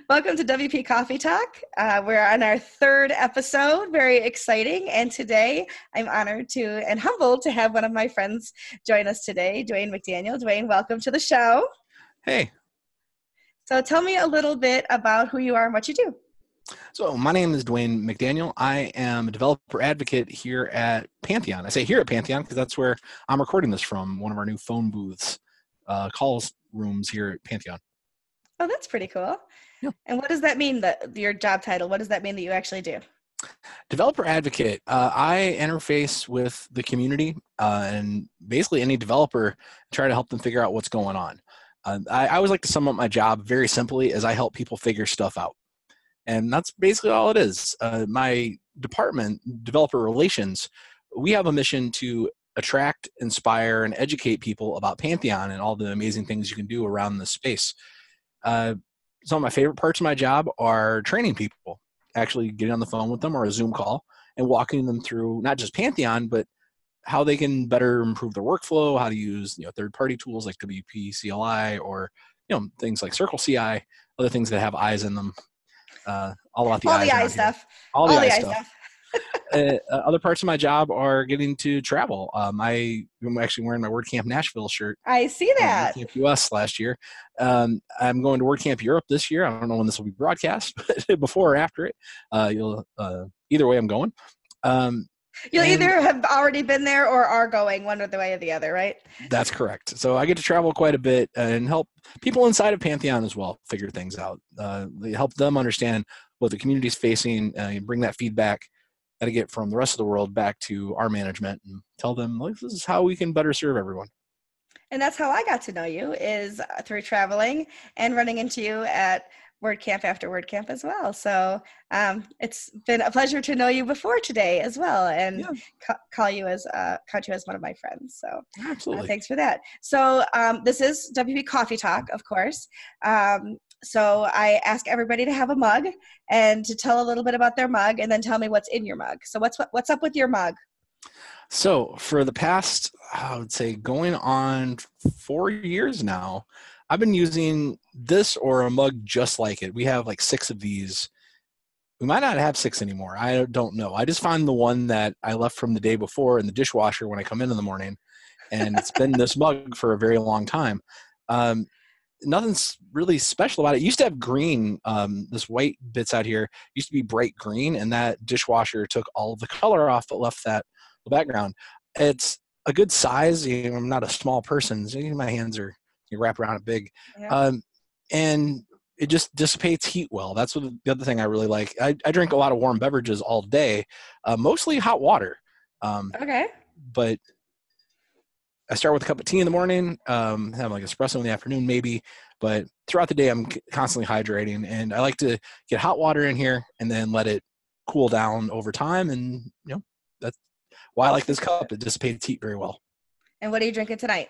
Welcome to WP Coffee Talk. We're on our third episode, very exciting. And today I'm honored to and humbled to have one of my friends join us today, Dwayne McDaniel. Dwayne, welcome to the show. Hey. So tell me a little bit about who you are and what you do. So my name is Dwayne McDaniel. I am a developer advocate here at Pantheon. I say here at Pantheon because that's where I'm recording this from, one of our new phone booths, calls rooms here at Pantheon. Oh, that's pretty cool. Yeah. And what does that mean, your job title? What does that mean that you actually do? Developer advocate. I interface with the community and basically any developer, try to help them figure out what's going on. I always like to sum up my job very simply as I help people figure stuff out. And that's basically all it is. My department, developer relations, we have a mission to attract, inspire, and educate people about Pantheon and all the amazing things you can do around this space. Some of my favorite parts of my job are training people, actually getting on the phone with them or a Zoom call and walking them through not just Pantheon, but how they can better improve their workflow, how to use third-party tools like WPCLI or things like Circle CI, other things that have eyes in them. All about the all eyes. The eye stuff. All the eye stuff. Other parts of my job are getting to travel. I'm actually wearing my WordCamp Nashville shirt. I see that. WordCamp US last year. I'm going to WordCamp Europe this year. I don't know when this will be broadcast, but before or after it, either way I'm going. You'll either have already been there or are going one way or the other, right? That's correct. So I get to travel quite a bit and help people inside of Pantheon as well figure things out. They help them understand what the community is facing and bring that feedback that I get from the rest of the world back to our management and tell them, like, this is how we can better serve everyone. And that's how I got to know you, is through traveling and running into you at WordCamp after WordCamp as well. So it's been a pleasure to know you before today as well, and count you as one of my friends. So absolutely, thanks for that. So this is WP Coffee Talk, of course. So I ask everybody to have a mug and to tell a little bit about their mug, and then tell me what's in your mug. So what's up with your mug? So for the past, I would say, going on 4 years now, I've been using this or a mug just like it. We have like 6 of these. We might not have 6 anymore. I don't know. I just found the one that I left from the day before in the dishwasher when I come in the morning, and it's been this mug for a very long time. Nothing's really special about it. It used to have green, this white bits out here used to be bright green, and that dishwasher took all of the color off but left that the background. It's a good size. I'm not a small person, so my hands are, you wrap around it big. Yeah. And it just dissipates heat well. That's what the other thing I really like. I drink a lot of warm beverages all day, mostly hot water. Okay. But I start with a cup of tea in the morning, have like espresso in the afternoon maybe, but throughout the day I'm constantly hydrating, and I like to get hot water in here and then let it cool down over time, and that's why I like this cup. It dissipates heat very well. And what are you drinking tonight?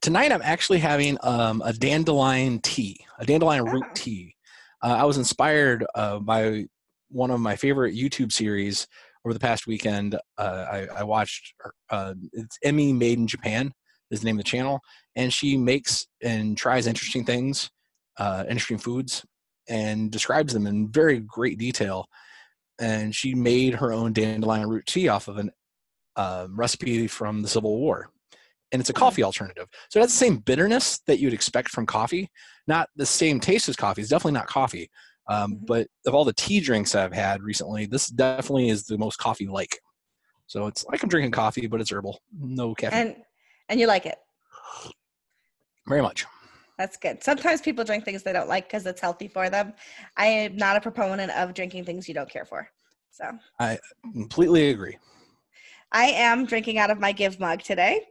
Tonight I'm actually having a dandelion tea, a dandelion root tea. I was inspired by one of my favorite YouTube series over the past weekend. I watched, it's Emmy Made in Japan is the name of the channel, and she makes and tries interesting things, interesting foods, and describes them in very great detail. And she made her own dandelion root tea off of a recipe from the Civil War. And it's a coffee alternative. So it has the same bitterness that you'd expect from coffee. Not the same taste as coffee. It's definitely not coffee. But of all the tea drinks I've had recently, this definitely is the most coffee-like. So it's like I'm drinking coffee, but it's herbal. No caffeine. And you like it? Very much. That's good. Sometimes people drink things they don't like because it's healthy for them. I am not a proponent of drinking things you don't care for. So I completely agree. I am drinking out of my Give mug today.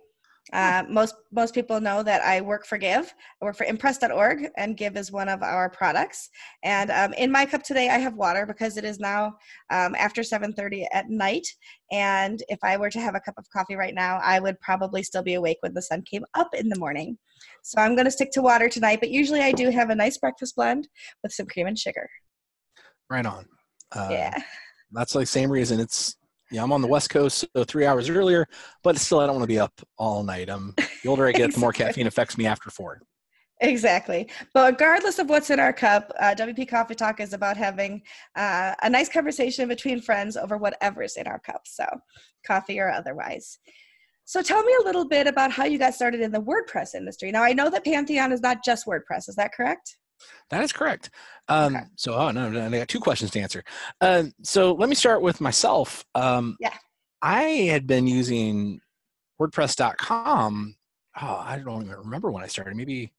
Most people know that I work for Give. I work for impress.org, and Give is one of our products. And in my cup today, I have water because it is now after 7:30 at night. And if I were to have a cup of coffee right now, I would probably still be awake when the sun came up in the morning. So I'm going to stick to water tonight, but usually I do have a nice breakfast blend with some cream and sugar. Right on. Yeah. That's like the same reason. I'm on the West Coast, so 3 hours earlier, but still I don't want to be up all night. The older I get, the more caffeine affects me after 4. Exactly. But regardless of what's in our cup, WP Coffee Talk is about having a nice conversation between friends over whatever's in our cup. So coffee or otherwise. So tell me a little bit about how you got started in the WordPress industry. Now, I know that Pantheon is not just WordPress. Is that correct? That is correct. Okay. Oh no, I got two questions to answer. So let me start with myself. Yeah. I had been using WordPress.com. Oh, I don't even remember when I started. Maybe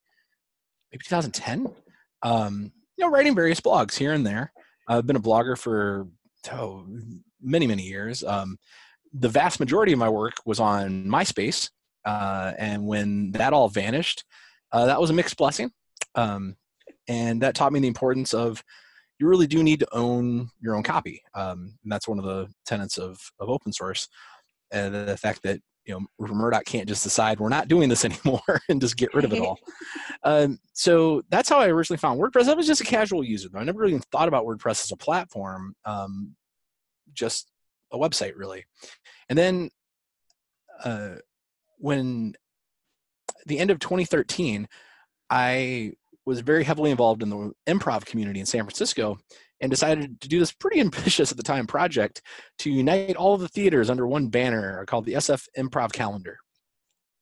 2010. Writing various blogs here and there. I've been a blogger for many, many years. The vast majority of my work was on MySpace, and when that all vanished, that was a mixed blessing. And that taught me the importance of you really do need to own your own copy. And that's one of the tenets of open source. And the fact that Murdoch can't just decide we're not doing this anymore and just get rid of it all. So that's how I originally found WordPress. I was just a casual user, though. I never even thought about WordPress as a platform, just a website, really. And then when the end of 2013, I was very heavily involved in the improv community in San Francisco and decided to do this pretty ambitious at the time project to unite all of the theaters under one banner called the SF Improv Calendar.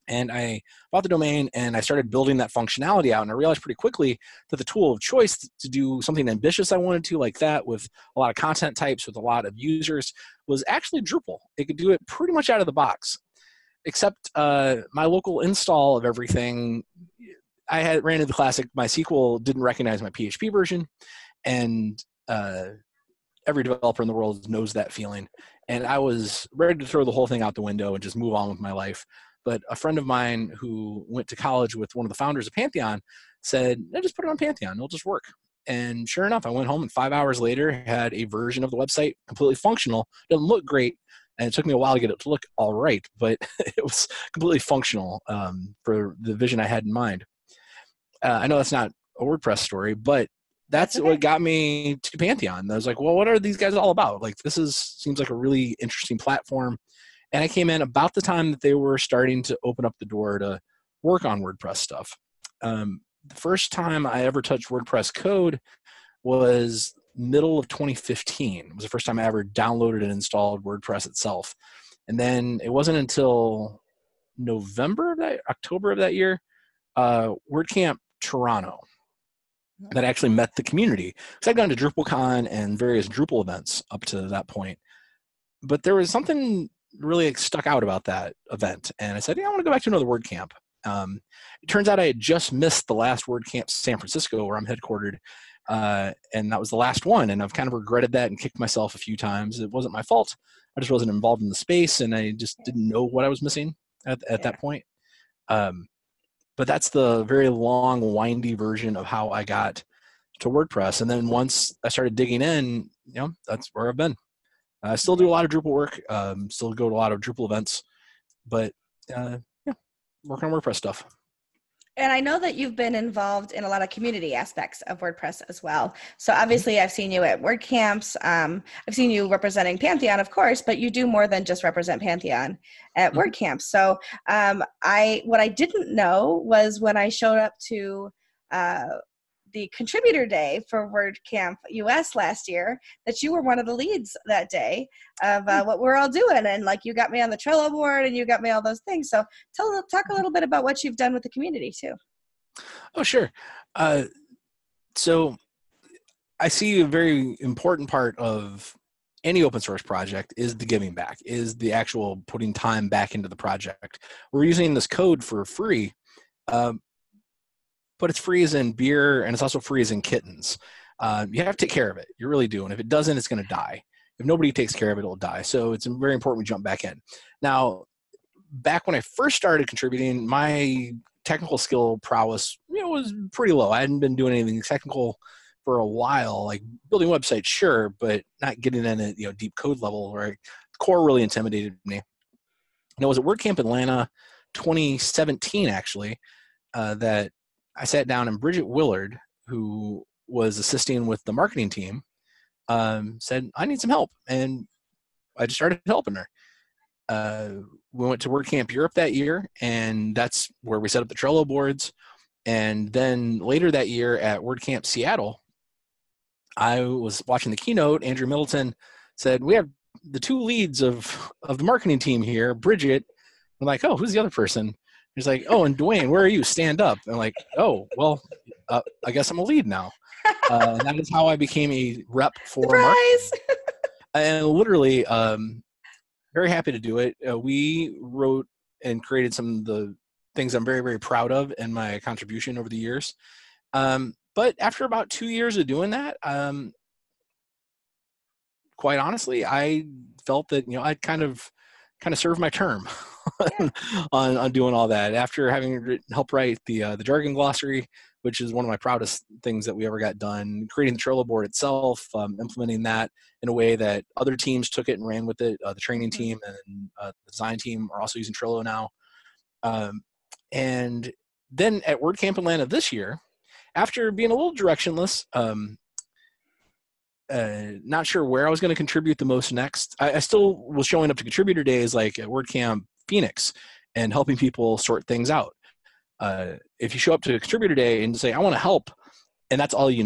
And I bought the domain and I started building that functionality out. And I realized pretty quickly that the tool of choice to do something ambitious I wanted to, like that, with a lot of content types, with a lot of users, was actually Drupal. It could do it pretty much out of the box, except my local install of everything. I had ran into the classic MySQL didn't recognize my PHP version, and every developer in the world knows that feeling. And I was ready to throw the whole thing out the window and just move on with my life. But a friend of mine who went to college with one of the founders of Pantheon said, no, just put it on Pantheon, it'll just work. And sure enough, I went home and 5 hours later had a version of the website completely functional. Doesn't look great, and it took me a while to get it to look all right, but it was completely functional for the vision I had in mind. I know that's not a WordPress story, but that's what got me to Pantheon. I was like, well, what are these guys all about? Like, seems like a really interesting platform. And I came in about the time that they were starting to open up the door to work on WordPress stuff. The first time I ever touched WordPress code was middle of 2015. It was the first time I ever downloaded and installed WordPress itself. And then it wasn't until October of that year, WordCamp Toronto, that actually met the community. Because I'd gone to DrupalCon and various Drupal events up to that point. But there was something really stuck out about that event. And I said, I want to go back to another WordCamp. It turns out I had just missed the last WordCamp San Francisco, where I'm headquartered. And that was the last one. And I've kind of regretted that and kicked myself a few times. It wasn't my fault. I just wasn't involved in the space, and I just didn't know what I was missing at that point. But that's the very long, windy version of how I got to WordPress. And then once I started digging in, that's where I've been. I still do a lot of Drupal work, still go to a lot of Drupal events, but working on WordPress stuff. And I know that you've been involved in a lot of community aspects of WordPress as well. So obviously I've seen you at WordCamps. I've seen you representing Pantheon, of course, but you do more than just represent Pantheon at WordCamps. So what I didn't know was when I showed up to the contributor day for WordCamp US last year, that you were one of the leads that day of what we're all doing. And like, you got me on the Trello board and you got me all those things. So talk a little bit about what you've done with the community too. Oh, sure. So I see a very important part of any open source project is the giving back, is the actual putting time back into the project. We're using this code for free, but it's free as in beer, and it's also free as in kittens. You have to take care of it. You really do. And if it doesn't, it's going to die. If nobody takes care of it, it'll die. So it's very important we jump back in. Now, back when I first started contributing, my technical skill prowess was pretty low. I hadn't been doing anything technical for a while, like building websites, sure, but not getting in at deep code level, where the core really intimidated me. And it was at WordCamp Atlanta 2017, actually, that I sat down, and Bridget Willard, who was assisting with the marketing team, said, I need some help. And I just started helping her. We went to WordCamp Europe that year, and that's where we set up the Trello boards. And then later that year at WordCamp Seattle, I was watching the keynote. Andrew Middleton said, "We have the two leads of the marketing team here, Bridget." I'm like, "Oh, who's the other person?" He's like, "Oh, and Dwayne, where are you? Stand up." I'm like, "Oh, well, I guess I'm a lead now." And that is how I became a rep for marketing. Surprise! And literally, very happy to do it. We wrote and created some of the things I'm very, very proud of in my contribution over the years. But after about 2 years of doing that, quite honestly, I felt that I'd kind of served my term Yeah. on doing all that. After having helped write the jargon glossary, which is one of my proudest things that we ever got done, creating the Trello board itself, implementing that in a way that other teams took it and ran with it. The training team and the design team are also using Trello now. And then at WordCamp Atlanta this year, after being a little directionless, not sure where I was going to contribute the most next. I still was showing up to contributor days like at WordCamp Phoenix and helping people sort things out. If you show up to a contributor day and say, "I want to help," and that's all you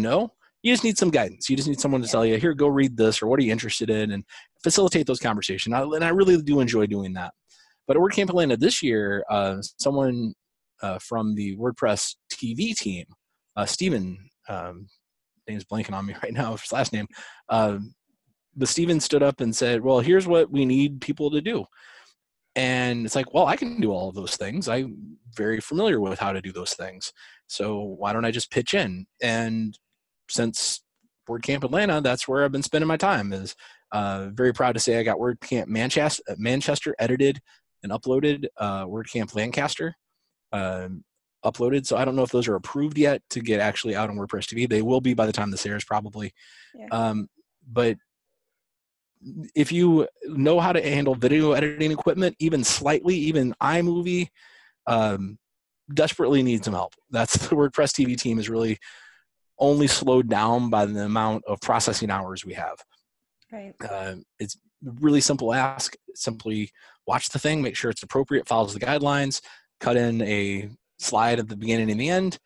just need some guidance. You just need someone to tell you, "Here, go read this," or "What are you interested in?" and facilitate those conversations. And I really do enjoy doing that. But at WordCamp Atlanta this year, someone from the WordPress TV team, Steven, name's blanking on me right now, his last name, but Steven stood up and said, "Well, here's what we need people to do." And it's like, well, I can do all of those things. I'm very familiar with how to do those things. So why don't I just pitch in? And since WordCamp Atlanta, that's where I've been spending my time. Is very proud to say I got WordCamp Manchester edited and uploaded, WordCamp Lancaster uploaded. So I don't know if those are approved yet to get actually out on WordPress TV. They will be by the time this airs probably. Yeah. But if you know how to handle video editing equipment, even slightly, even iMovie, desperately need some help. That's the WordPress TV team is really only slowed down by the amount of processing hours we have. Right. It's really simple ask. Simply watch the thing, make sure it's appropriate, follows the guidelines, cut in a slide at the beginning and the end,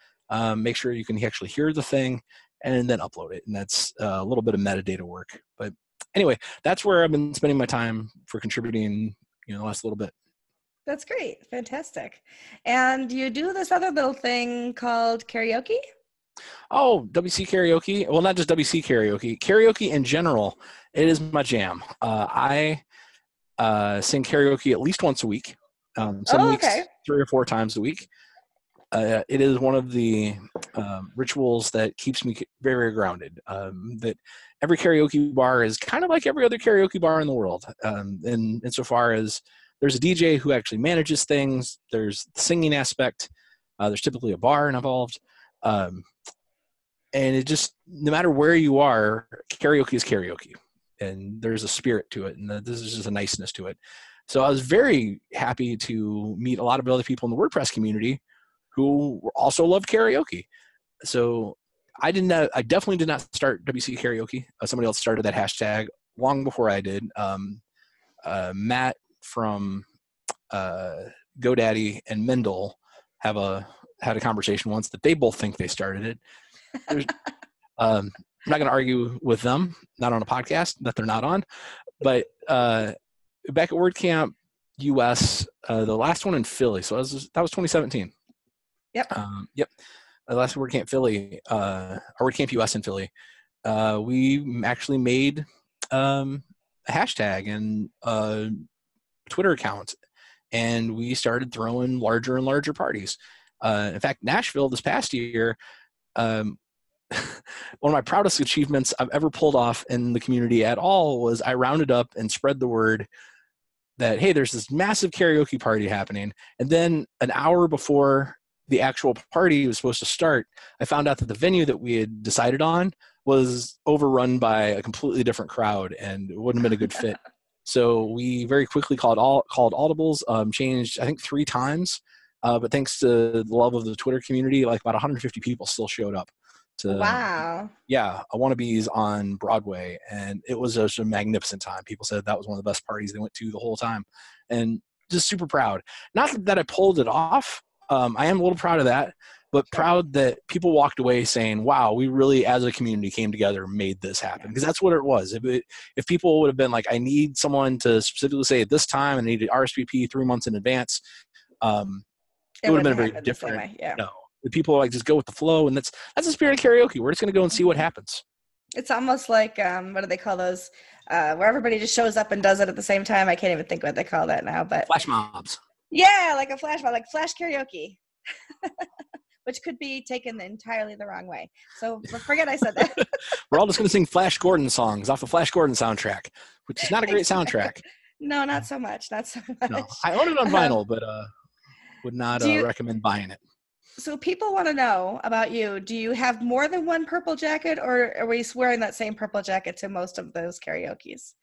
make sure you can actually hear the thing, and then upload it. And that's a little bit of metadata work. But anyway, that's where I've been spending my time for contributing, the last little bit. That's great. Fantastic. And you do this other little thing called karaoke? Oh, WC Karaoke. Well, not just WC Karaoke. Karaoke in general, it is my jam. I sing karaoke at least once a week. Some weeks, 3 or 4 times a week. It is one of the rituals that keeps me very, very grounded. That every karaoke bar is kind of like every other karaoke bar in the world. And insofar as there's a DJ who actually manages things, there's the singing aspect, there's typically a bar involved. And it just, no matter where you are, karaoke is karaoke. And there's a spirit to it. And this is just a niceness to it. So I was very happy to meet a lot of other people in the WordPress community who also love karaoke. So I definitely did not start WC Karaoke. Somebody else started that hashtag long before I did. Matt from GoDaddy and Mendel had a conversation once that they both think they started it. I'm not going to argue with them, not on a podcast that they're not on, but back at WordCamp US, the last one in Philly. So that was 2017. Yep. Yep. The last WordCamp Philly, or WordCamp US in Philly, we actually made a hashtag and a Twitter account, and we started throwing larger and larger parties. In fact, Nashville this past year, one of my proudest achievements I've ever pulled off in the community at all was I rounded up and spread the word that, hey, there's this massive karaoke party happening. And then an hour before the actual party was supposed to start, I found out that the venue that we had decided on was overrun by a completely different crowd, and it wouldn't have been a good fit. So we very quickly called audibles, changed, I think, 3 times. But thanks to the love of the Twitter community, like about 150 people still showed up to, wow. Yeah, a Wannabes on Broadway. And it was just a magnificent time. People said that was one of the best parties they went to the whole time. And just super proud. Not that I pulled it off. I am a little proud of that. but Sure. proud that people walked away saying, wow, we really, as a community, came together and made this happen. Because that's what it was. If people would have been like, I need someone to specifically say at this time and I need to RSVP 3 months in advance, it would have been a very different. Yeah. No, the people like just go with the flow, and that's the spirit of karaoke. We're just going to go and see what happens. It's almost like what do they call those? Where everybody just shows up and does it at the same time. I can't even think what they call that now. But Flash mobs. Yeah, like a flash mob, like flash karaoke, which could be taken entirely the wrong way. So forget I said that. We're all just going to sing Flash Gordon songs off the Flash Gordon soundtrack, which is not a great soundtrack. No, not so much. Not so much. No, I own it on vinyl, but would not recommend buying it. So people want to know about you. Do you have more than one purple jacket, or are we wearing that same purple jacket to most of those karaokes?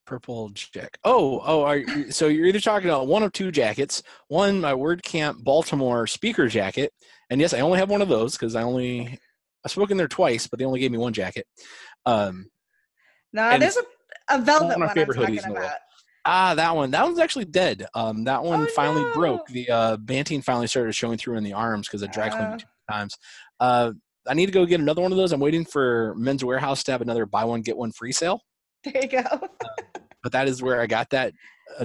Purple jacket. So you're either talking about one of two jackets. One, my WordCamp Baltimore speaker jacket. And yes, I only have one of those because I've spoken there twice, but they only gave me one jacket. No, there's a velvet one I'm talking about. That one. That one's actually dead. That one finally broke. The Pantheon finally started showing through in the arms because it dry cleaned 2 times. I need to go get another one of those. I'm waiting for Men's Warehouse to have another buy one, get one free sale. There you go. But that is where I got that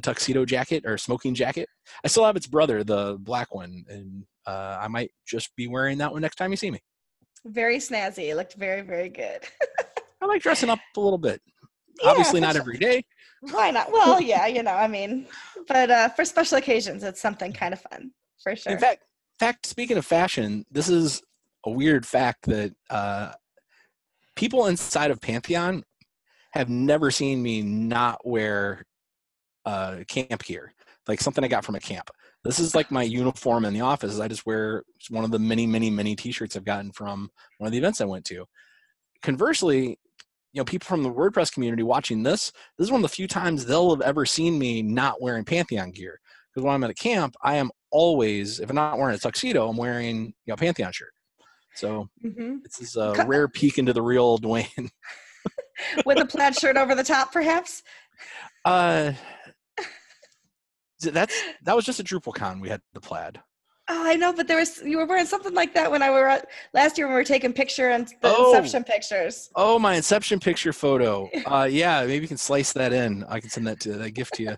tuxedo jacket or smoking jacket. I still have its brother, the black one, and I might just be wearing that one next time you see me. Very snazzy. It looked very, very good. I like dressing up a little bit. Yeah, obviously not every day. Why not? Well, yeah, but for special occasions, it's something kind of fun, for sure. In fact, speaking of fashion, this is a weird fact that people inside of Pantheon have never seen me not wear camp gear, like something I got from a camp. This is like my uniform in the office. I just wear one of the many, many, many t-shirts I've gotten from one of the events I went to. Conversely, people from the WordPress community watching this is one of the few times they'll have ever seen me not wearing Pantheon gear. Because when I'm at a camp, I am always, if I'm not wearing a tuxedo, I'm wearing a Pantheon shirt. So this is a rare peek into the real Dwayne. With a plaid shirt over the top, perhaps? That was just a DrupalCon. We had the plaid. Oh, I know, but you were wearing something like that when last year when we were taking Inception pictures. Oh, my Inception picture photo. Yeah, maybe you can slice that in. I can send that gift to you.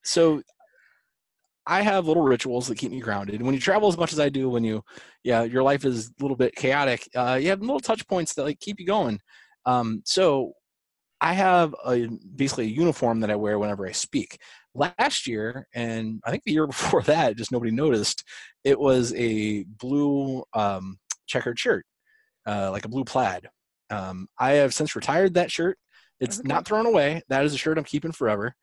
So I have little rituals that keep me grounded. And when you travel as much as I do, your life is a little bit chaotic, you have little touch points that keep you going. So I have basically a uniform that I wear whenever I speak. Last year, and I think the year before that, just nobody noticed, it was a blue checkered shirt, like a blue plaid. I have since retired that shirt. It's not thrown away. That is a shirt I'm keeping forever.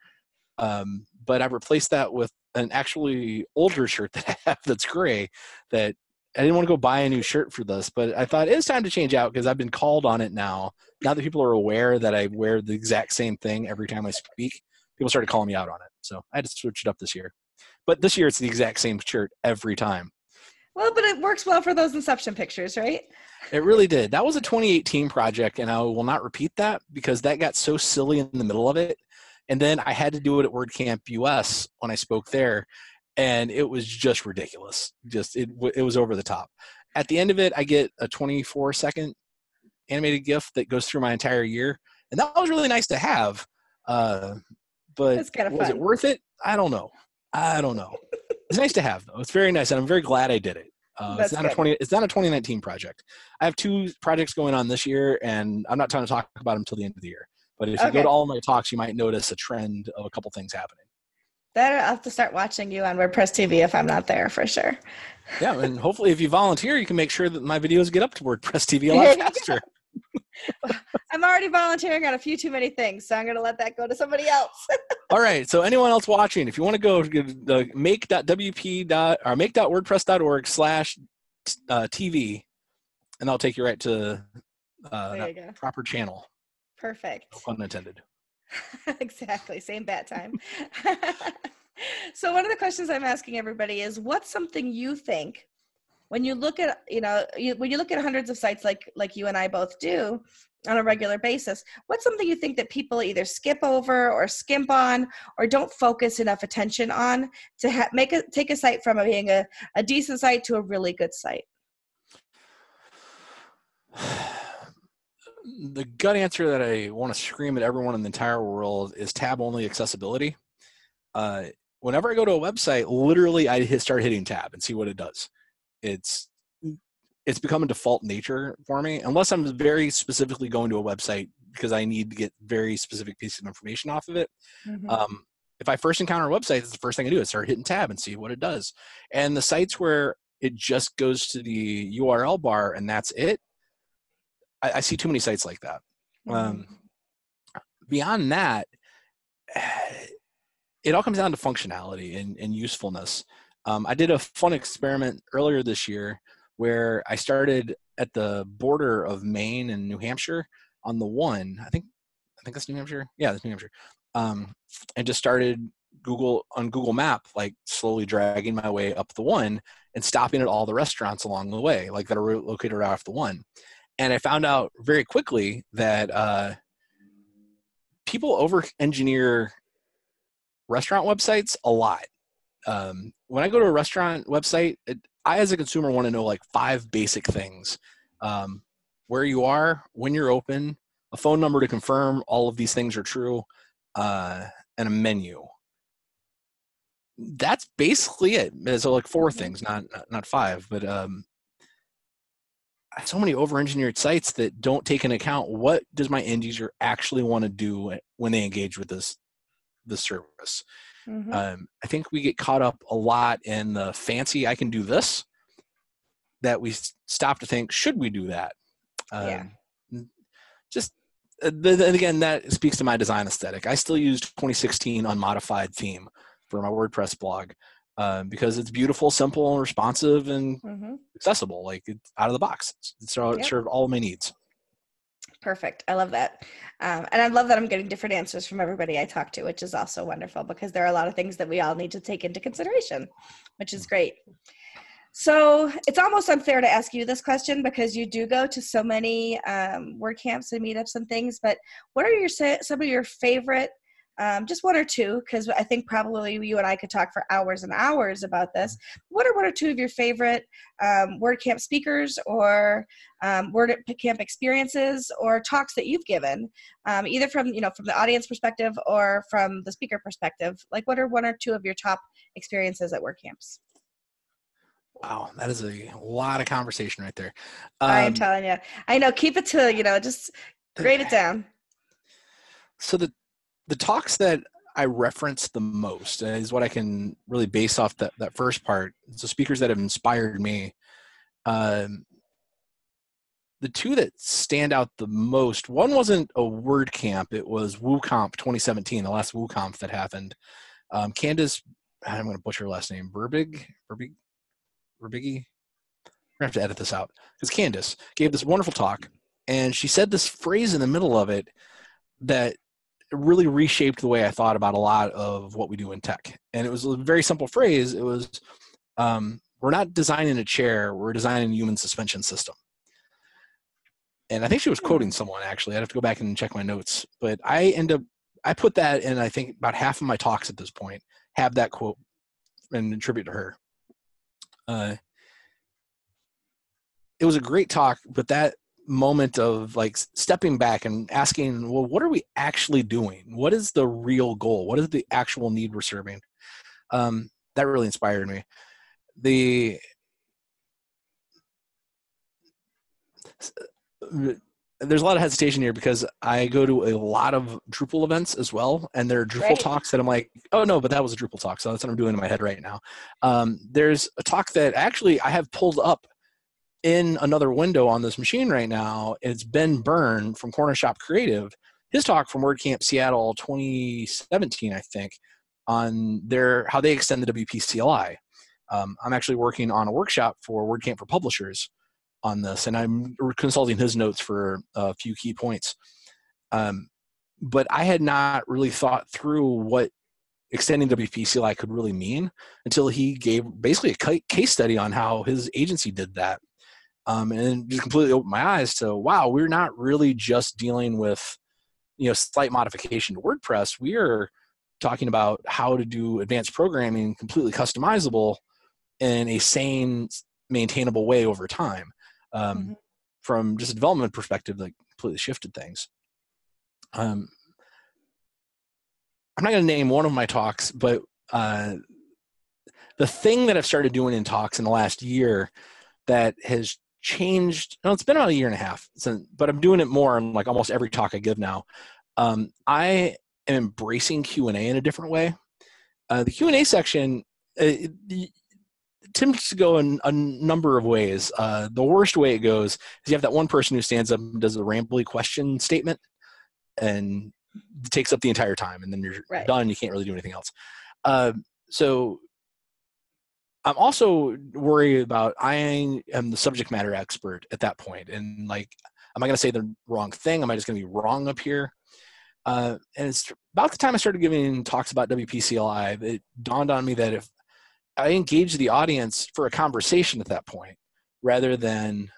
But I've replaced that with an actually older shirt that I have that's gray, that I didn't want to go buy a new shirt for this, but I thought it's time to change out because I've been called on it now. Now that people are aware that I wear the exact same thing every time I speak, people started calling me out on it. So I had to switch it up this year. But this year it's the exact same shirt every time. Well, but it works well for those Inception pictures, right? It really did. That was a 2018 project, and I will not repeat that because that got so silly in the middle of it. And then I had to do it at WordCamp US when I spoke there, and it was just ridiculous. It was over the top. At the end of it, I get a 24-second animated GIF that goes through my entire year, and that was really nice to have. But was it worth it? I don't know. It's nice to have, though. It's very nice, and I'm very glad I did it. It's not a 2019 project. I have 2 projects going on this year, and I'm not trying to talk about them until the end of the year. But if you go to all my talks, you might notice a trend of a couple things happening. I'll have to start watching you on WordPress TV if I'm not there, for sure. Yeah, and hopefully if you volunteer, you can make sure that my videos get up to WordPress TV a lot faster. I'm already volunteering on a few too many things, so I'm going to let that go to somebody else. All right, so anyone else watching, if you want to go to make.org/TV, and that'll take you right to that proper channel. Perfect. No pun intended. Exactly. Same bat time. So one of the questions I'm asking everybody is, what's something you think when you look at, when you look at hundreds of sites like you and I both do on a regular basis, what's something you think that people either skip over or skimp on or don't focus enough attention on to take a site from being a decent site to a really good site? The gut answer that I want to scream at everyone in the entire world is tab-only accessibility. Whenever I go to a website, literally I start hitting tab and see what it does. It's become a default nature for me, unless I'm very specifically going to a website because I need to get very specific pieces of information off of it. Mm-hmm. If I first encounter a website, it's the first thing I do is start hitting tab and see what it does. And the sites where it just goes to the URL bar and that's it, I see too many sites like that. Mm-hmm. Beyond that, it all comes down to functionality and usefulness. I did a fun experiment earlier this year where I started at the border of Maine and New Hampshire on the one. I think that's New Hampshire. Yeah, that's New Hampshire. And just started on Google Map, like slowly dragging my way up the one and stopping at all the restaurants along the way, like that are located right off the one. And I found out very quickly that people over-engineer restaurant websites a lot. When I go to a restaurant website, I as a consumer want to know like 5 basic things. Where you are, when you're open, a phone number to confirm all of these things are true, and a menu. That's basically it. So like 4 things, not 5, but so many over-engineered sites that don't take into account what does my end user actually want to do when they engage with this service. Mm-hmm. I think we get caught up a lot in the fancy I can do this that we stop to think, should we do that? Just and again, that speaks to my design aesthetic. I still use 2016 unmodified theme for my WordPress blog because it's beautiful, simple, and responsive and accessible. Like it's out of the box. It served all my needs. Perfect. I love that. And I love that I'm getting different answers from everybody I talk to, which is also wonderful because there are a lot of things that we all need to take into consideration, which is great. So it's almost unfair to ask you this question because you do go to so many WordCamps and meetups and things, but what are some of your favorite, just 1 or 2, because I think probably you and I could talk for hours and hours about this. What are 1 or 2 of your favorite WordCamp speakers or WordCamp experiences or talks that you've given, either from the audience perspective or from the speaker perspective? Like what are 1 or 2 of your top experiences at WordCamps? Wow, that is a lot of conversation right there. I'm telling you. I know. Keep it to, just grade it down. So the talks that I reference the most is what I can really base off that first part. So speakers that have inspired me. The 2 that stand out the most, one wasn't a WordCamp. It was WooComp 2017, the last WooComp that happened. Candace, I'm going to butcher her last name, Verbighi. We're going to have to edit this out because Candace gave this wonderful talk and she said this phrase in the middle of it that really reshaped the way I thought about a lot of what we do in tech. And it was a very simple phrase. It was, we're not designing a chair, we're designing a human suspension system. And I think she was quoting someone, actually. I'd have to go back and check my notes. But I put that in, I think, about half of my talks at this point, have that quote and attribute to her. It was a great talk, but that moment of like stepping back and asking, well, what are we actually doing? What is the real goal? What is the actual need we're serving? That really inspired me. There's a lot of hesitation here because I go to a lot of Drupal events as well, and there are Drupal talks that I'm like, oh no, but that was a Drupal talk, so that's what I'm doing in my head right now. There's a talk that actually I have pulled up in another window on this machine right now. It's Ben Byrne from Corner Shop Creative. His talk from WordCamp Seattle 2017, I think, on how they extend the WPCLI. I'm actually working on a workshop for WordCamp for publishers on this, and I'm consulting his notes for a few key points. But I had not really thought through what extending WPCLI could really mean until he gave basically a case study on how his agency did that. And it just completely opened my eyes to, wow, we're not really just dealing with, slight modification to WordPress. We are talking about how to do advanced programming completely customizable in a sane, maintainable way over time. From just a development perspective, like completely shifted things. I'm not going to name one of my talks, but the thing that I've started doing in talks in the last year that has changed, it's been about a year and a half, but I'm doing it more in like almost every talk I give now. I am embracing Q&A in a different way. The Q&A section, tends to go in a number of ways. The worst way it goes is you have that one person who stands up and does a rambly question statement and takes up the entire time, and then you're done. You can't really do anything else. So I'm also worried about, I am the subject matter expert at that point. And like, am I going to say the wrong thing? Am I just going to be wrong up here? And it's about the time I started giving talks about WPCLI, it dawned on me that if I engage the audience for a conversation at that point, rather than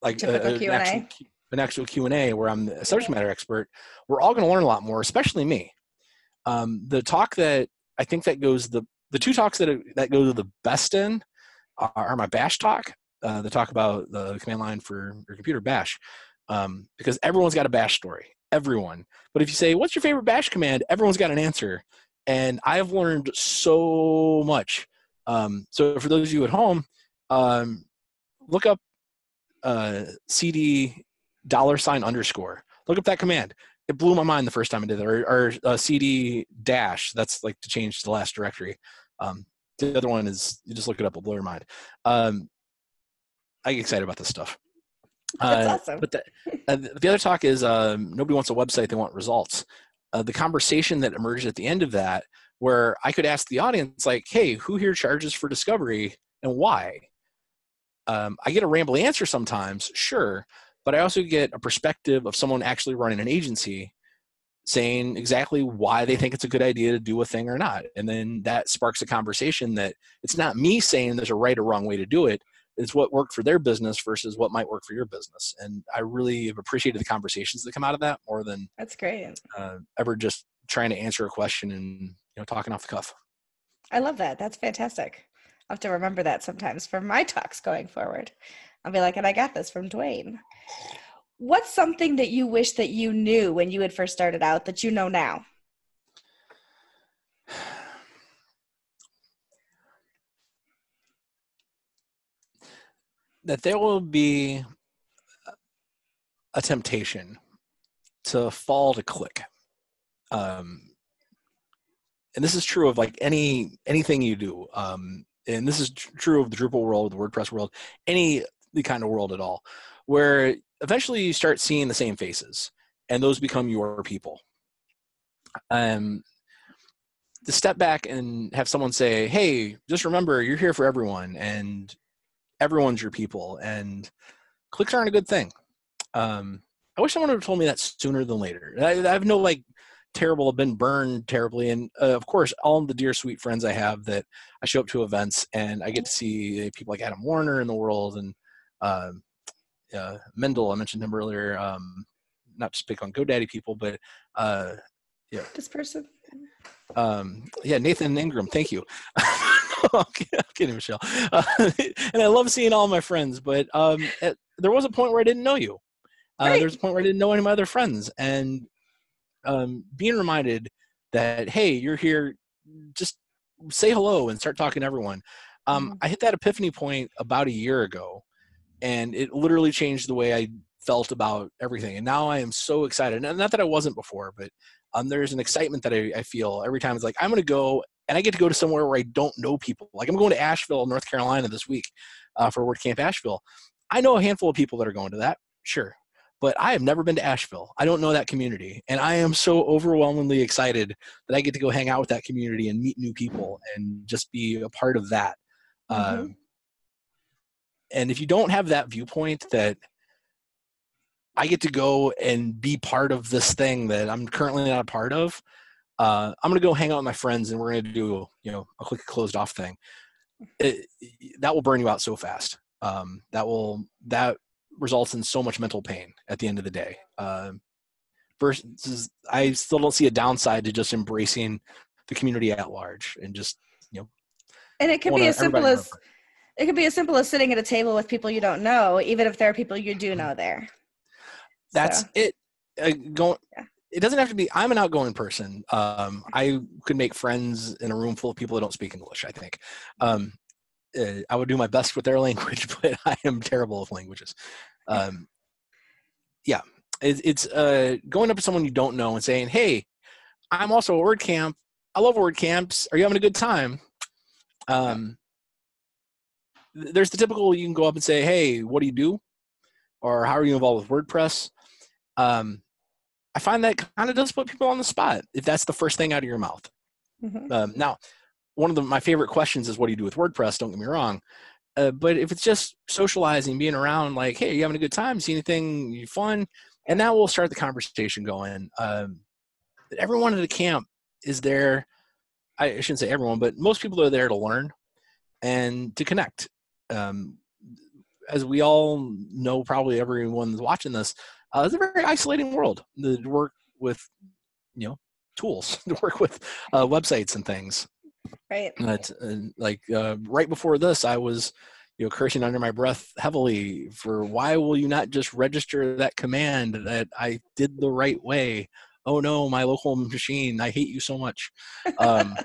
like an actual Q&A where I'm the subject matter expert, we're all going to learn a lot more, especially me. The talk that I think that goes, the two talks that go to the best in are my Bash talk, the talk about the command line for your computer, Bash, because everyone's got a Bash story, everyone. But if you say, what's your favorite Bash command? Everyone's got an answer. And I've learned so much. So for those of you at home, look up CD $_. Look up that command. It blew my mind the first time I did it. Or CD dash. That's like to change to the last directory. The other one is, you just look it up, it'll blow your mind. I get excited about this stuff. That's awesome. But the other talk is nobody wants a website, they want results. The conversation that emerged at the end of that, where I could ask the audience, like, hey, who here charges for discovery and why? I get a rambly answer sometimes, sure, but I also get a perspective of someone actually running an agency saying exactly why they think it's a good idea to do a thing or not. And then that sparks a conversation that it's not me saying there's a right or wrong way to do it. It's what worked for their business versus what might work for your business. And I really have appreciated the conversations that come out of that more than that's great. Ever just trying to answer a question and talking off the cuff. I love that. That's fantastic. I'll have to remember that sometimes for my talks going forward. I'll be like, and I got this from Dwayne. What's something that you wish that you knew when you had first started out that you know now? That there will be a temptation to fall to click. And this is true of like anything you do. And this is true of the Drupal world, the WordPress world, any kind of world at all, where eventually you start seeing the same faces and those become your people. To step back and have someone say, hey, just remember you're here for everyone and everyone's your people, and clicks aren't a good thing. I wish someone would have told me that sooner than later. I have no I've been burned terribly. And of course, all the dear, sweet friends I have that I show up to events and I get to see people like Adam Warner in the world and Mendel, I mentioned him earlier, not to pick on GoDaddy people, but yeah. This person. Yeah, Nathan Ingram, thank you. I'm kidding, Michelle. And I love seeing all my friends, but there was a point where I didn't know you. Right. There's a point where I didn't know any of my other friends. And being reminded that, hey, you're here, just say hello and start talking to everyone. I hit that epiphany point about a year ago, and it literally changed the way I felt about everything. And now I am so excited. And not that I wasn't before, but there's an excitement that I feel every time. It's like, I'm going to go, and I get to go to somewhere where I don't know people. Like, I'm going to Asheville, North Carolina this week for WordCamp Asheville. I know a handful of people that are going to that, sure. But I have never been to Asheville. I don't know that community. And I am so overwhelmingly excited that I get to go hang out with that community and meet new people and just be a part of that. And if you don't have that viewpoint that I get to go and be part of this thing that I'm currently not a part of, I'm going to go hang out with my friends and we're going to do, a quick closed off thing. That will burn you out so fast. That results in so much mental pain at the end of the day. Versus, I still don't see a downside to just embracing the community at large and just, and it can be as simple as sitting at a table with people you don't know, even if there are people you do know there. That's it. It doesn't have to be. I'm an outgoing person. I could make friends in a room full of people that don't speak English, I think. I would do my best with their language, but I am terrible with languages. Yeah, it's going up to someone you don't know and saying, "Hey, I'm also a WordCamp. I love WordCamps. Are you having a good time?" There's the typical, you can go up and say, "Hey, what do you do?" Or "How are you involved with WordPress?" I find that kind of does put people on the spot if that's the first thing out of your mouth. Mm-hmm. Now, one of my favorite questions is, what do you do with WordPress? Don't get me wrong. But if it's just socializing, being around, like, hey, are you having a good time? See anything fun? And that will start the conversation going. Everyone at the camp is there. I shouldn't say everyone, but most people are there to learn and to connect. As we all know, probably everyone that's watching this, it's a very isolating world to work with, tools, to work with websites and things. Right. Right before this, I was, cursing under my breath heavily for, why will you not just register that command that I did the right way? Oh no, my local machine, I hate you so much. I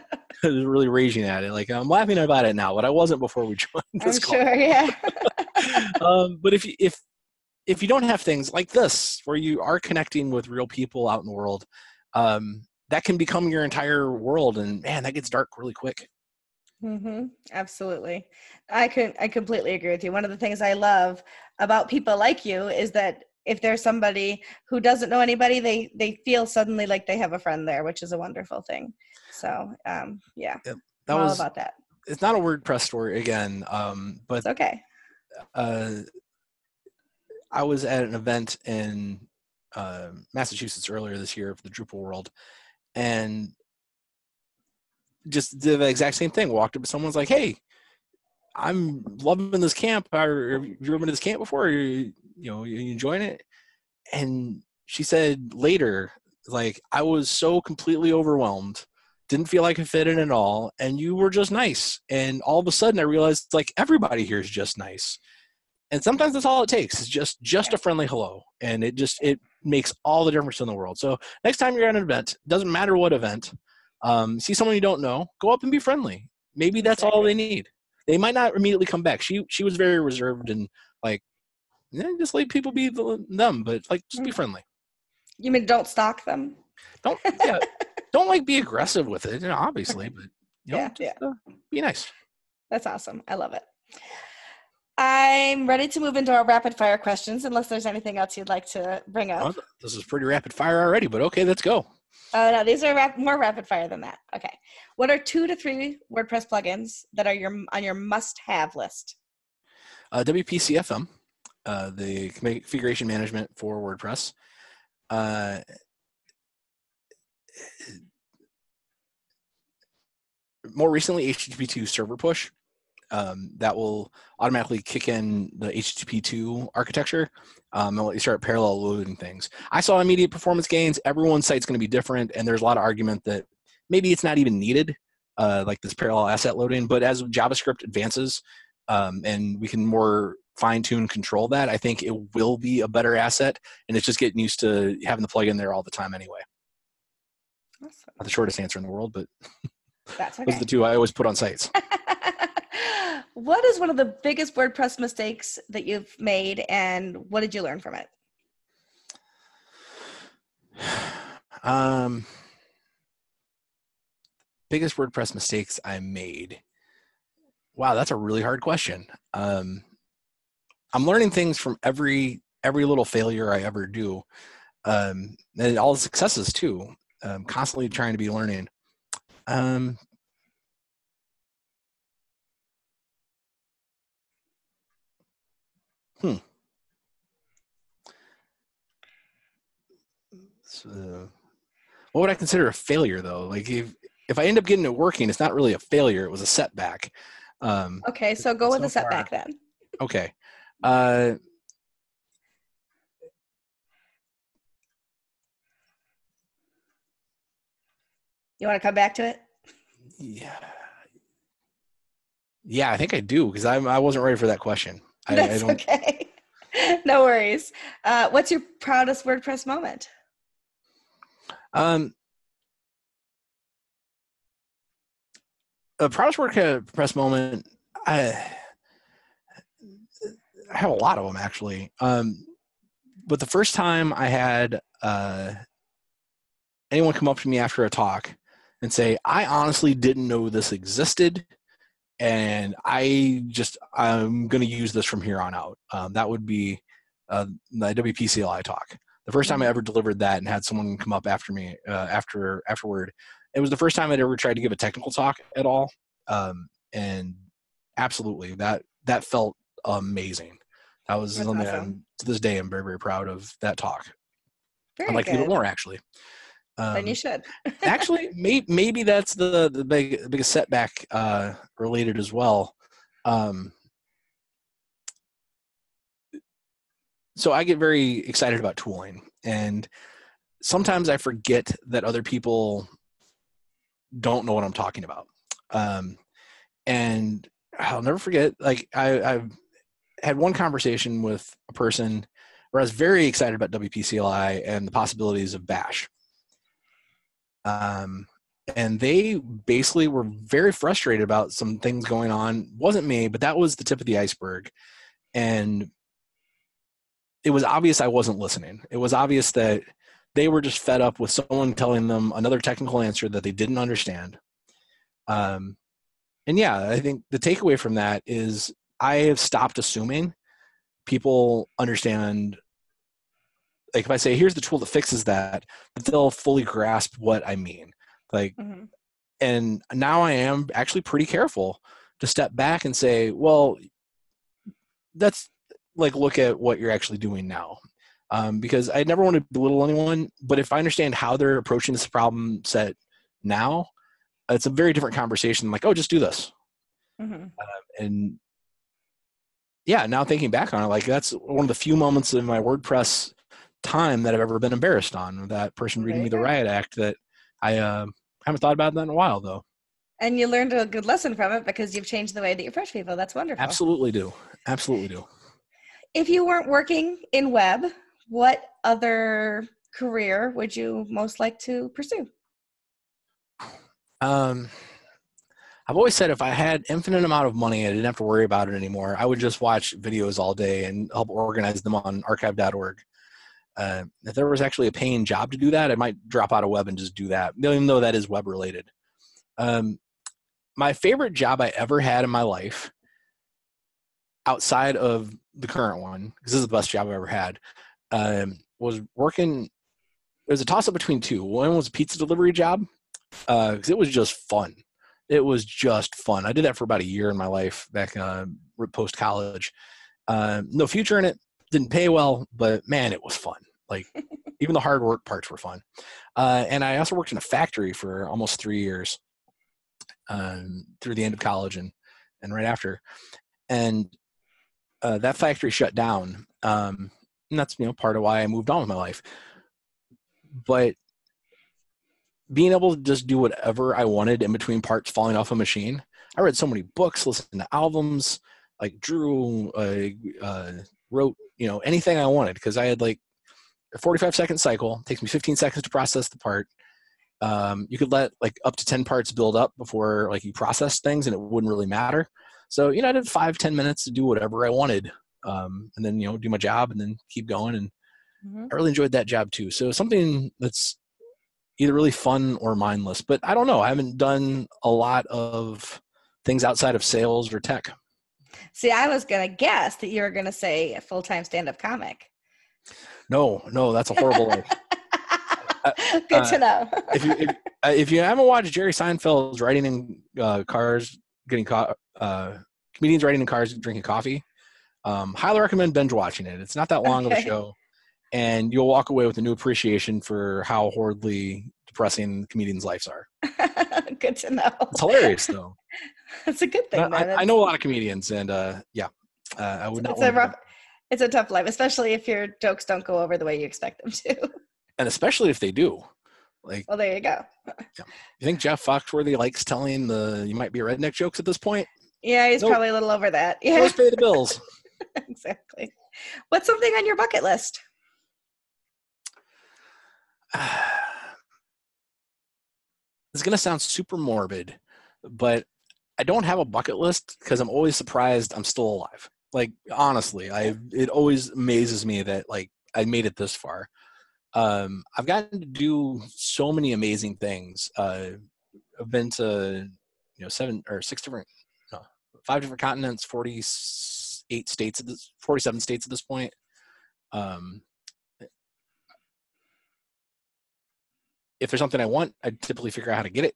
was really raging at it. Like, I'm laughing about it now, but I wasn't before we joined this call. I'm sure, yeah. But if you don't have things like this, where you are connecting with real people out in the world, that can become your entire world, and man, that gets dark really quick. Mm-hmm. Absolutely. I completely agree with you. One of the things I love about people like you is that if there's somebody who doesn't know anybody, they feel suddenly like they have a friend there, which is a wonderful thing. So, yeah, I'm all about that. It's not a WordPress story again, but it's okay. I was at an event in Massachusetts earlier this year for the Drupal World, and just did the exact same thing. Walked up to someone's like, "Hey, I'm loving this camp. Have you ever been to this camp before? Are you enjoying it?" And she said later, like, "I was so completely overwhelmed, didn't feel like I fit in at all, and you were just nice. And all of a sudden I realized, like, everybody here is just nice." And sometimes that's all it takes, is just a friendly hello. And it makes all the difference in the world. So next time you're at an event, doesn't matter what event, see someone you don't know, go up and be friendly. Maybe that's all they need. They might not immediately come back. She was very reserved and like, just let people be them, but like, just be friendly. You mean don't stalk them? Don't like be aggressive with it, obviously, but be nice. That's awesome. I love it. I'm ready to move into our rapid fire questions, unless there's anything else you'd like to bring up. Well, this is pretty rapid fire already, but okay, let's go. No, these are more rapid fire than that. Okay. What are 2 to 3 WordPress plugins that are on your must-have list? WPCFM, the configuration management for WordPress. More recently, HTTP2 server push. That will automatically kick in the HTTP2 architecture and let you start parallel loading things. I saw immediate performance gains. Everyone's site's going to be different, and there's a lot of argument that maybe it's not even needed, like this parallel asset loading. But as JavaScript advances and we can more fine-tune control that, I think it will be a better asset, and it's just getting used to having the plugin there all the time anyway. Awesome. Not the shortest answer in the world, but that's okay. Those are the 2 I always put on sites. What is one of the biggest WordPress mistakes that you've made, and what did you learn from it? Biggest WordPress mistakes I made. Wow, that's a really hard question. I'm learning things from every little failure I ever do, and all the successes too. Constantly trying to be learning. So, what would I consider a failure though? Like if I end up getting it working, it's not really a failure. It was a setback. Okay, so go with So a setback then. Okay. You want to come back to it? Yeah, I think I do because I wasn't ready for that question. That's okay. No worries. What's your proudest WordPress moment? A proudest WordPress moment, I have a lot of them actually. But the first time I had anyone come up to me after a talk and say, I honestly didn't know this existed, and I'm going to use this from here on out. That would be the WPCLI talk. The first time I ever delivered that and had someone come up after me afterward. It was the first time I'd ever tried to give a technical talk at all. And absolutely, that felt amazing. That was That's something awesome. to this day I'm very, very proud of that talk. I'd like Very to give it good. more, actually. Then you should. Actually, maybe that's the biggest setback related as well. So I get very excited about tooling, and sometimes I forget that other people don't know what I'm talking about. And I'll never forget, like I've had one conversation with a person where I was very excited about WPCLI and the possibilities of Bash. And they basically were very frustrated about some things going on. Wasn't me, but that was the tip of the iceberg. And it was obvious I wasn't listening. It was obvious that they were just fed up with someone telling them another technical answer that they didn't understand. And yeah, I think the takeaway from that is I have stopped assuming people understand. Like if I say, here's the tool that fixes that they'll fully grasp what I mean. Like, and now I am actually pretty careful to step back and say, well, that's like, look at what you're actually doing now. Because I never want to belittle anyone, but if I understand how they're approaching this problem set now, it's a very different conversation. Like, oh, just do this. And yeah, now thinking back on it, like that's one of the few moments in my WordPress time that I've ever been embarrassed on. That person reading me the riot act that I haven't thought about that in a while though. And you learned a good lesson from it because you've changed the way that you approach people. That's wonderful. Absolutely do. Absolutely do. If you weren't working in web, what other career would you most like to pursue? I've always said if I had infinite amount of money, I didn't have to worry about it anymore. I would just watch videos all day and help organize them on archive.org. If there was actually a paying job to do that, I might drop out of web and just do that, even though that is web related. My favorite job I ever had in my life, outside of the current one, because this is the best job I've ever had, was working. It was a toss-up between two. One was a pizza delivery job, because it was just fun. It was just fun. I did that for about a year in my life back post-college. No future in it. Didn't pay well, but man, it was fun. Like even the hard work parts were fun. And I also worked in a factory for almost 3 years through the end of college and right after. And that factory shut down. And that's part of why I moved on with my life. But being able to just do whatever I wanted in between parts falling off a machine. I read so many books, listened to albums, like drew, wrote, anything I wanted because I had like a 45-second cycle. It takes me 15 seconds to process the part. You could let like up to 10 parts build up before like you process things and it wouldn't really matter. So, I did 5-10 minutes to do whatever I wanted. And then, do my job and then keep going. And I really enjoyed that job too. So something that's either really fun or mindless, but I don't know. I haven't done a lot of things outside of sales or tech. See, I was going to guess that you were going to say a full-time stand-up comic. No, that's a horrible life. Good to know. if you haven't watched Jerry Seinfeld's Riding in Cars, Getting caught, comedians riding in cars, drinking coffee, highly recommend binge watching it. It's not that long of a show, and you'll walk away with a new appreciation for how horribly depressing comedians' lives are. Good to know. It's hilarious, though. It's a good thing, then. I know a lot of comedians, and I would not want it's a tough life, especially if your jokes don't go over the way you expect them to. And especially if they do. Like, well, there you go. Yeah. You think Jeff Foxworthy likes telling you might be a redneck jokes at this point? Yeah, he's probably a little over that. Yeah. Let's pay the bills. Exactly. What's something on your bucket list? It's going to sound super morbid, but I don't have a bucket list because I'm always surprised I'm still alive. Like, honestly, it always amazes me that, like, I made it this far. I've gotten to do so many amazing things. I've been to, 5 different continents, 47 states at this point. If there's something I want, I typically figure out how to get it.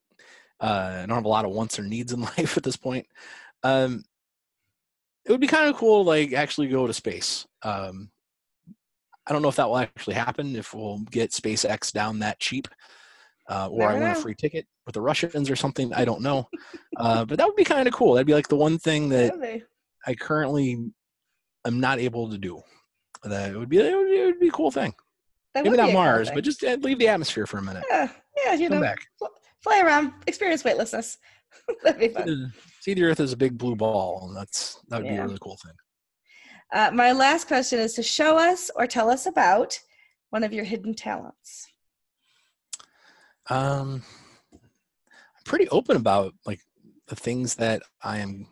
I don't have a lot of wants or needs in life at this point. It would be kind of cool, like, actually go to space. I don't know if that will actually happen, if we'll get SpaceX down that cheap, or I win a free ticket with the Russians or something. I don't know. But that would be kind of cool. That'd be like the one thing that I currently am not able to do. It would be a cool thing. Maybe not Mars, but just leave the atmosphere for a minute. Yeah, Come back. Fly around, experience weightlessness. That'd be fun. See the Earth as a big blue ball, and that would be a really cool thing. My last question is to show us or tell us about one of your hidden talents. I'm pretty open about, like, the things that I am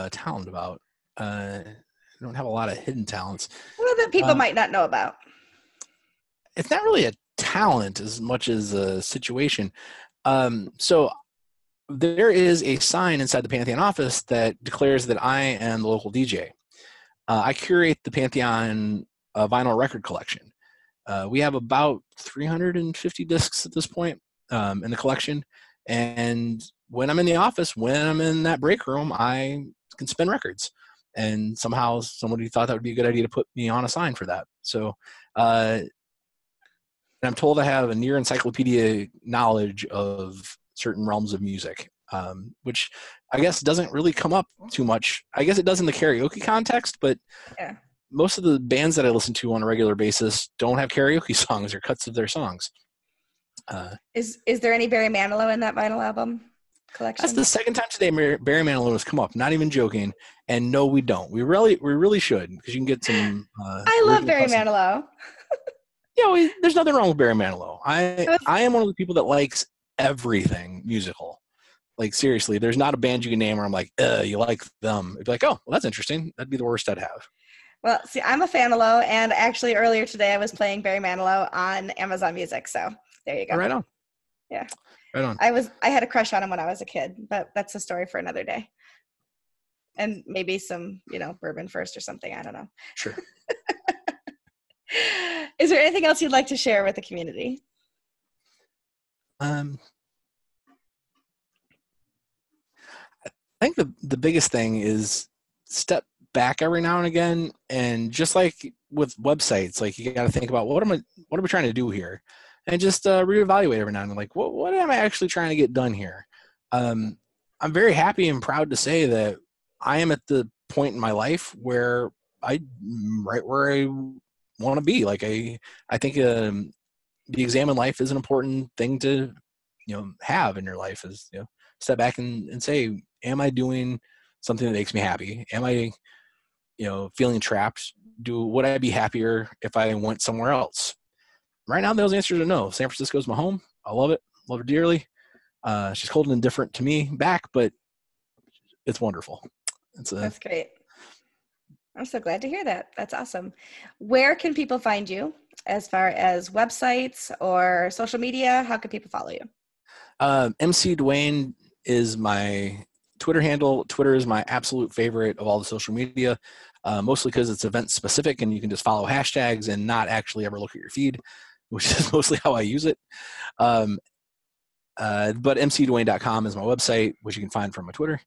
talented about. I don't have a lot of hidden talents. Well, that people might not know about. It's not really a talent as much as a situation. So there is a sign inside the Pantheon office that declares that I am the local DJ. I curate the Pantheon vinyl record collection. We have about 350 discs at this point in the collection. And when I'm in the office, when I'm in that break room, I can spin records. And somehow somebody thought that would be a good idea to put me on a sign for that. So I'm told I have a near encyclopedia knowledge of certain realms of music, which I guess doesn't really come up too much. I guess it does in the karaoke context, but most of the bands that I listen to on a regular basis don't have karaoke songs or cuts of their songs. Is there any Barry Manilow in that vinyl album collection? That's the second time today Barry Manilow has come up. Not even joking. And no, we don't. We really should, because you can get some. I love Barry Manilow. There's nothing wrong with Barry Manilow. I am one of the people that likes everything musical. Like, seriously, there's not a band you can name where I'm like, you like them. It'd be like, oh, well, that's interesting. That'd be the worst I'd have. Well, see, I'm a Fanilow, and actually earlier today I was playing Barry Manilow on Amazon Music. So there you go. Right on. Yeah. Right on. I had a crush on him when I was a kid, but that's a story for another day. And maybe some, bourbon first or something. I don't know. Sure. Is there anything else you'd like to share with the community? I think the biggest thing is step back every now and again, and just like with websites, like, you got to think about what are we trying to do here, and just reevaluate every now and then. Like, what am I actually trying to get done here? I'm very happy and proud to say that I am at the point in my life where I'm right where I want to be. Like, I think the exam in life is an important thing to have in your life, is step back and say, am I doing something that makes me happy? Am I feeling trapped? Would I be happier if I went somewhere else? Right now those answers are no. San Francisco is my home. I love it dearly. She's cold and indifferent to me back, but it's wonderful. That's great. I'm so glad to hear that. That's awesome. Where can people find you as far as websites or social media? How can people follow you? MC Dwayne is my Twitter handle. Twitter is my absolute favorite of all the social media, mostly because it's event specific and you can just follow hashtags and not actually ever look at your feed, which is mostly how I use it. But mcdwayne.com is my website, which you can find from my Twitter.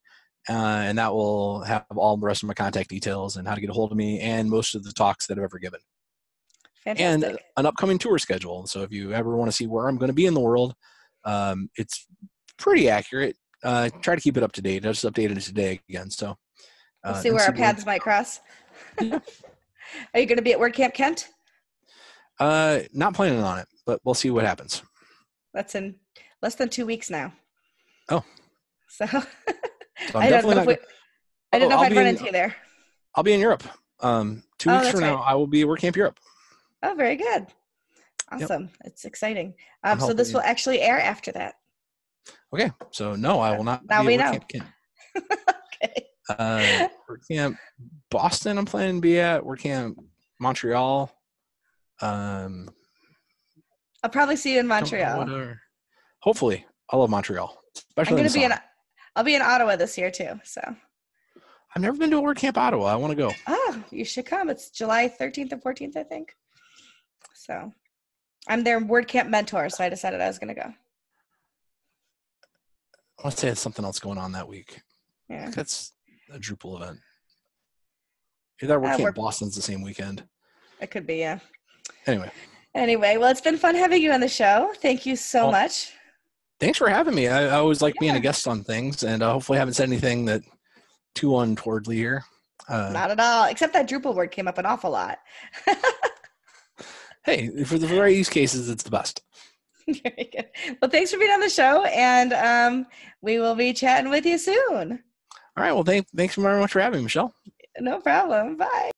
And that will have all the rest of my contact details and how to get a hold of me and most of the talks that I've ever given. and Fantastic. an upcoming tour schedule. So if you ever want to see where I'm going to be in the world, it's pretty accurate. Try to keep it up to date. I just updated it today again. So We'll see where our paths might cross. Yeah. Are you going to be at WordCamp Kent? Not planning on it, but we'll see what happens. That's in less than 2 weeks now. Oh. So, So I don't know if I'd run into you there. I'll be in Europe. 2 weeks from now, I will be at WordCamp Europe. Oh, very good. Awesome. Yep. It's exciting. So this will actually air after that. Okay. So no, I will not now be at WordCamp Kent. Okay. WordCamp Boston, I'm planning to be at. WordCamp Montreal. I'll probably see you in Montreal. Hopefully. I love Montreal. Especially I'll be in Ottawa this year too. So I've never been to a WordCamp Ottawa. I want to go. Oh, you should come. It's July 13th and 14th, I think. So I'm their WordCamp mentor, so I decided I was going to go. I want to say there's something else going on that week. Yeah. That's a Drupal event. Either WordCamp Boston's the same weekend. It could be, yeah. Anyway, well, it's been fun having you on the show. Thank you so much. Thanks for having me. I always like being a guest on things, and hopefully I haven't said anything that too untowardly here. Not at all, except that Drupal word came up an awful lot. Hey, for the right use cases, it's the best. Very good. Well, thanks for being on the show, and we will be chatting with you soon. All right. Well, thanks very much for having me, Michelle. No problem. Bye.